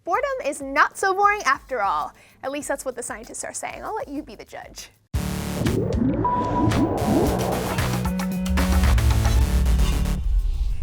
Boredom is not so boring after all. At least that's what the scientists are saying. I'll let you be the judge.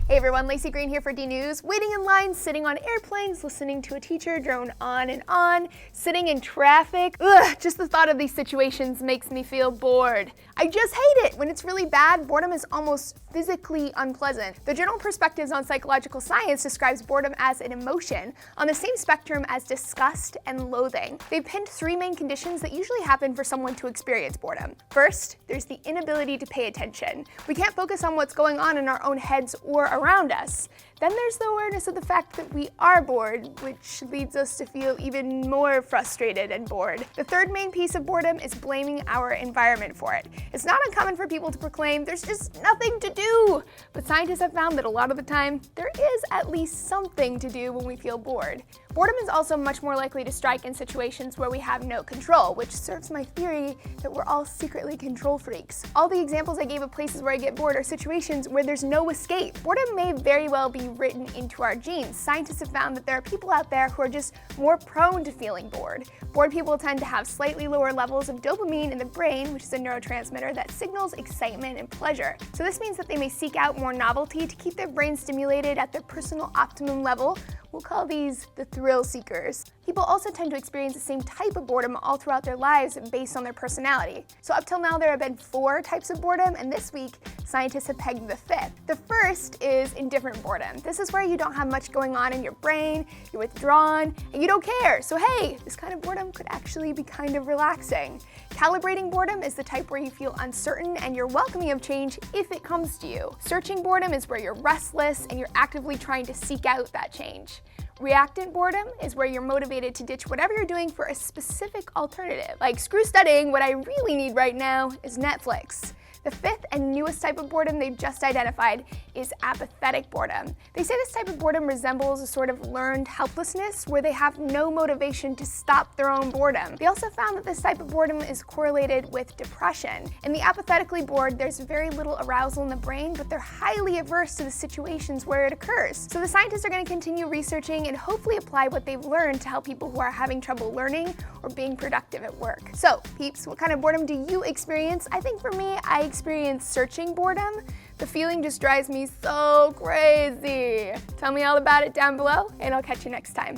Hey everyone, Laci Green here for D News. Waiting in line, sitting on airplanes, listening to a teacher drone on and on, sitting in traffic. Ugh, just the thought of these situations makes me feel bored. I just hate it. When it's really bad, boredom is almost physically unpleasant. The Journal Perspectives on Psychological Science describes boredom as an emotion on the same spectrum as disgust and loathing. They've pinned three main conditions that usually happen for someone to experience boredom. First, there's the inability to pay attention. We can't focus on what's going on in our own heads or around us. Then there's the awareness of the fact that we are bored, which leads us to feel even more frustrated and bored. The third main piece of boredom is blaming our environment for it. It's not uncommon for people to proclaim there's just nothing to do, but scientists have found that a lot of the time, there is at least something to do when we feel bored. Boredom is also much more likely to strike in situations where we have no control, which serves my theory that we're all secretly control freaks. All the examples I gave of places where I get bored are situations where there's no escape. Boredom may very well be written into our genes. Scientists have found that there are people out there who are just more prone to feeling bored. Bored people tend to have slightly lower levels of dopamine in the brain, which is a neurotransmitter that signals excitement and pleasure. So this means that they may seek out more novelty to keep their brain stimulated at their personal optimum level. We'll call these the thrill seekers. People also tend to experience the same type of boredom all throughout their lives based on their personality. So up till now there have been 4 types of boredom, and this week scientists have pegged the 5th. The first is indifferent boredom. This is where you don't have much going on in your brain, you're withdrawn, and you don't care. So hey, this kind of boredom could actually be kind of relaxing. Calibrating boredom is the type where you feel uncertain and you're welcoming of change if it comes to you. Searching boredom is where you're restless and you're actively trying to seek out that change. Reactant boredom is where you're motivated to ditch whatever you're doing for a specific alternative. Like, screw studying, what I really need right now is Netflix. The 5th and newest type of boredom they've just identified is apathetic boredom. They say this type of boredom resembles a sort of learned helplessness where they have no motivation to stop their own boredom. They also found that this type of boredom is correlated with depression. In the apathetically bored, there's very little arousal in the brain, but they're highly averse to the situations where it occurs. So the scientists are going to continue researching and hopefully apply what they've learned to help people who are having trouble learning or being productive at work. So, peeps, what kind of boredom do you experience? I think for me, I experience searching boredom. The feeling just drives me so crazy. Tell me all about it down below, and I'll catch you next time.